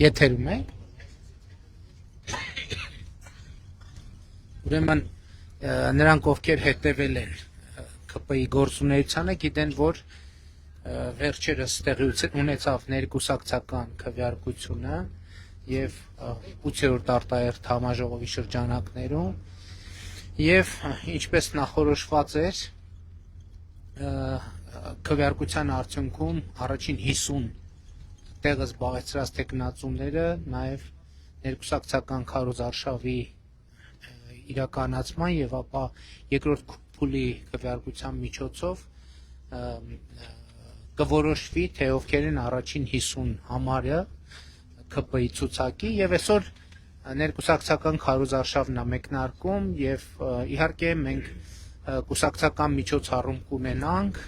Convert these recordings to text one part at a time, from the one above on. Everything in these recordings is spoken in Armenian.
Եթերում է։ Ուրեմն նրանք ովքեր հետևել են ԿՊ-ի գործունեությանը գիտեն, որ վերջերս տեղի ունեցավ ներկուսակցական քվեարկությունը եւ 8-րդ արտահերթ համաժողովի շրջանակներում եւ ինչպես նախորոշված էր քվեարկության արդյունքում առաջին 50 տեղը զբաղեցրած տեխնացուները նաև ներկուսակցական քարոզարշավի իրականացման եւ ապա երկրորդ փուլի քվեարկության միջոցով կորոշվի թե ովքեր են առաջին 50 համարը ԿՊ-ի ցուցակի եւ այսօր ներկուսակցական քարոզարշավն է մեկնարկում եւ իհարկե մենք կուսակցական միջոցառում կունենանք,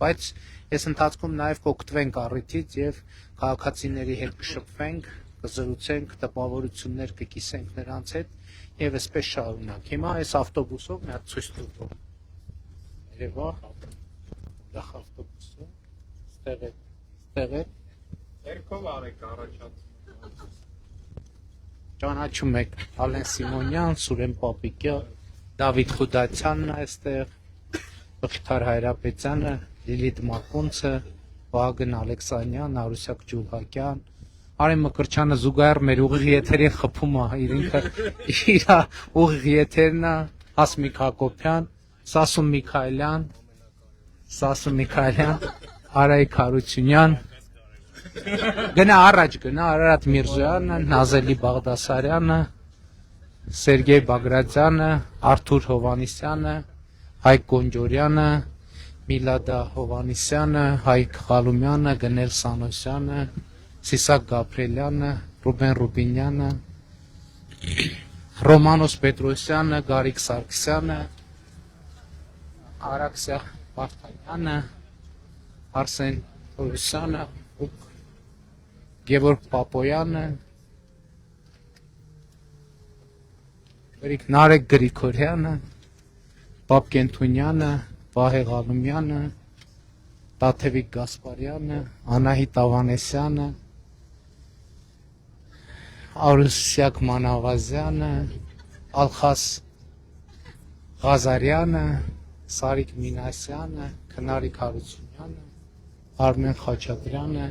բայց այս ընթացքում նաև կօգտվենք առիթից եւ քաղաքացիների հետ կշփվենք, կզրուցենք, տպավորություններ կկիսենք նրանց հետ եւ այսպես շարունակ։ Հիմա այս ավտոբուսով մի հատ ցույց տուր։ Երևա դախ ավտոբուսը, ստեղ է։ Երկով արեք առաջացում։ Ճանաչում եք Ալեն Սիմոնյան, Սուրեն Պապիկյան, Դավիթ Խուդացյանն է այստեղ, Բխթար Հայրապետյանը, Լիլիթ Մակունցը, Վահագն Ալեքսանյան, Արուսյակ Ջուլհակյան, Արեն Մկրչյանը զուգահեռ մեր ուղիղ եթերին խփում է, ինքը իր ուղիղ եթերն է, Հասմիկ Հակոբյան, Սասուն Միքայելյան, Արայիկ Հարությունյան, գնա առաջ գնա Արարատ Միրզոյանը, Նազելի Բաղդասարյանը, Սերգեյ Բագրատյանը, Արթուր Հովանիսյանը, Հայկ Գոնջորյանը, Միլադա Հովանիսյանը, Հայկ Խալումյանը, Գնել Սանոսյանը, Սիսակ Գաբրելյանը, Ռուբեն Ռուբինյանը, Ռոմանոս Պետրոսյանը, Գարիկ Սարգսյանը, Արաքսիա Վարդանյանը, Արսեն Թորոսյանը, Գևորգ Պապոյանը, Նարեկ Գրիգորյանը, Պապկեն Թունյանը, Վահե Ղալումյանը, Տաթևիկ Գասպարյանը, Անահիտ Ավանեսյանը, Արուսյակ Մանավազյանը, Ալխաս Ղազարյանը, Սարիկ Մինասյանը, Քնարիկ Հարությունյանը, Արմեն Խաչատրյանը,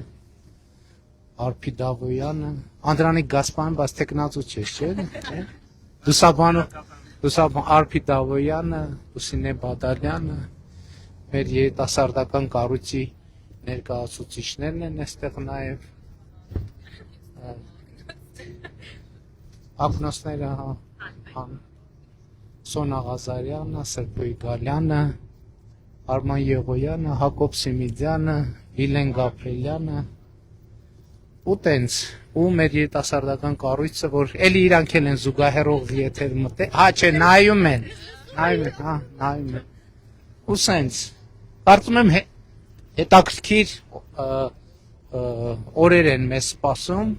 Արփի Դավոյանը, Անդրանիկ Գասպարյան, բայց տեխնացու չէ։ Դուսաբան Արփի Դավոյանը, Լուսինե Բադալյանը, մեր երիտասարդական կառույցի ներկայացուցիչներն են այստեղ նաև ակնոցները Սոնա Ղազարյանը, Սրբոյ Գալյանը, Արման Եղոյանը, Հակոբ Սիմիդյանը, Վիլեն Գաբրելյանը ու տենց ու մեր երիտասարդական կառույցը, որ էլի իրանք են զուգահեռող եթեր մտել, չէ, նայում են, ու սենց, կարծում եմ հետաքրքիր օրեր են մեզ սպասում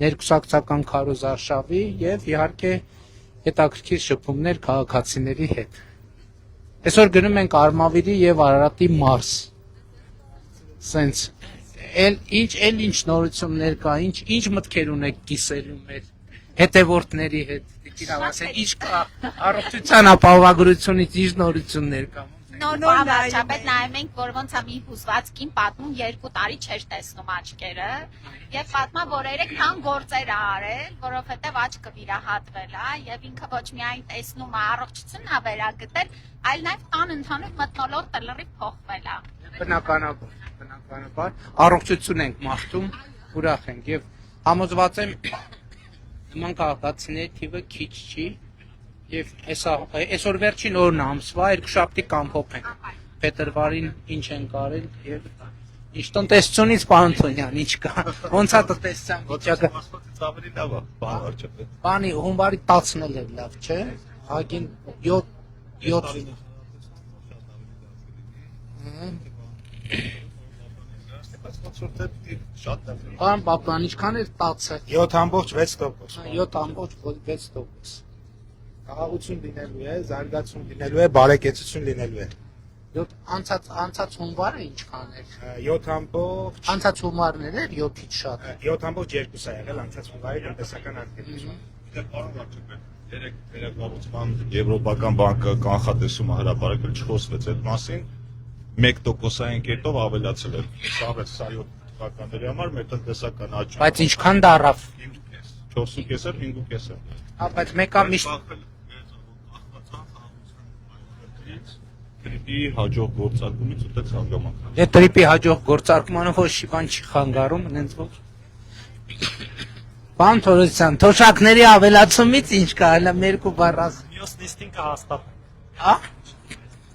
ներկուսակցական քարոզարշավի եւ իհարկե հետաքրքիր շփումներ քաղաքացիների հետ։ Այսօր գնում ենք Արմավիրի եւ Արարատի մարզ, սենց ինչ նորություններ կա, ինչ մտքեր ունեք կիսելու մեր հետևորդների հետ, ինչ կա առողջության ապահովագրությունից ինչ նորություններ կա։ Բավարարչապետ նայում ենք, որ ոնց է մի հուզված կին պատմում 2 տարի չէր տեսնում աչքերը եւ պատմա, որ երեքան գործեր ա արել, որովհետեւ աչքը վիրահատվել է եւ ինքը ոչ միայն տեսնում է առողջությունն ա վերագտել, այլ նաեւ տան ընդհանուր մթնոլորտը լրիվ փոխվել է։ Բնականաբար առողջություն ենք մաղթում, ուրախ ենք եւ համոզված եմ նման քաղաքացիների թիվը քիչ չի եւ այսօր վերջին օրն ամսվա երկուշաբթի կամփոփ ենք փետրվարին ինչ են կարել եւ ինչ տնտեսությունից պարոն Թոնյան ինչ կա ոնց է տնտեսության վիճակը ավելի լավ է բավարարչապետ բանի հունվարի 10-ն էլ է լավ չէ հագին 7 Պարոն Պապյան, ինչքան էր 10-ը 7.6%։ 7.6%։ Խաղաղություն լինելու է, զարգացում լինելու է, բարեկեցություն լինելու է։ Անցած հունվարը ինչքան էր։ 7 Անցած հունվարն էր 7-ից շատ։ 7.2 է եղել անցած հունվարի տնտեսական ակտիվությունը։ Պարոն վարչապետ, երեք վերակառուցման Եվրոպական բանկը կանխատեսումը հրապարակել չխոսվեց այդ մասին, 1%-ային կետով ավելացել է։ Սա 7 թվականների համար մեր տնտեսական աճը։ Բայց ինչքան դարավ։ 4.5-ը 5.5-ը։ Հա, բայց մեկը միշտ Տրիպի հաջող գործարկումից ու դե ցանկամաք։ Դե տրիպի հաջող գործարկմանը ոչ մի բան չի խանգարում, այնց որ Պարոն Թորոսյան, թոշակների ավելացումից ինչ կա, հələ երկու բառ ասել։ Մյուս նիստին կհաստատենք։ Հա։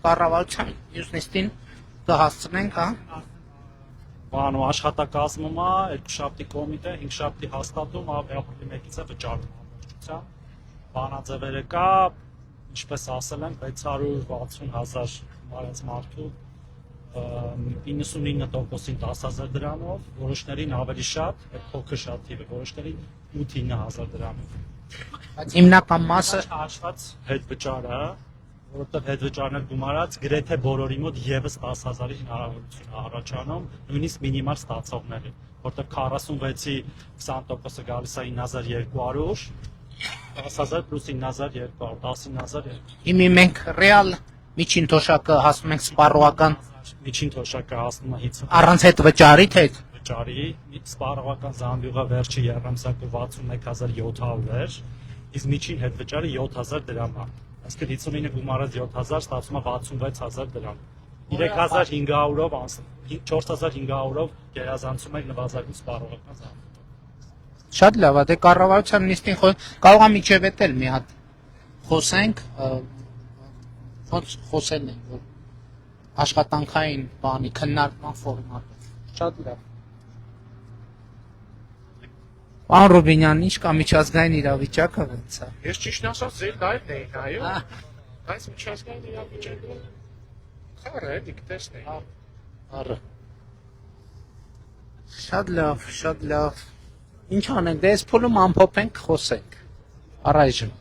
Կառավարության մյուս նիստին կհասցնենք, հա։ Բանու աշխատակազմում է, երկուշաբթի կոմիտե, հինգշաբթի հաստատում, ապրիլի 1-ից է վճարում ամբողջությամբ։ Բանաձևերը կա, ինչպես ասել եմ, 660,000 մարած մարդու 99%-ին 10,000 դրամով, որոշներին ավելի շատ, այդ փոքր շատ թիվը, որոշներին 8-9,000 դրամով։ Բայց հիմնական մասը Հաշված հետվճարը, որովհետև հետվճարներ գումարած գրեթե բոլորի մոտ եւս 10,000-ի հնարավորություն է առաջանում, նույնիսկ մինիմալ ստացողների, որովհետև 46-ի 20%-ը գալիս է 9,200, 10,000 plus 9,200, 19,200։ հիմի մենք ռեալ միջին թոշակը հասնում ենք սպառողական Միջին թոշակը հասնում է 50 առանց հետ վճարի թե վճարի, սպառողական զամբյուղը վերջի երամսակը 61,700 էր, իսկ միջին հետ վճարը 7,000 դրամ է։ Այսինքն 59-ը գումարած 7,000 ստացվում է 66,000 դրամ։ 3,500-ով 4,500-ով գերազանցում եք նվազագույն սպառողական զամբյուղը։ Շատ լավ է, դե կառավարության նիստին կարող է միջև էլ մի հատ խոսենք, ոնց խոսելն է, որ աշխատանքային բանի քննարկման ֆորմատը։ Շատ լավ։ Պարոն Ռուբինյան, ինչ կա միջազգային իրավիճակը ոնց է։ Ես ճիշտ ասած ձեր դայրն էի նայում, բայց միջազգային իրավիճակը խառը է, դիք տեսնեի։ Առը։ Շատ լավ, շատ լավ։ Ինչ անենք, դե այս փուլում ամփոփենք, խոսենք։ Առայժմ։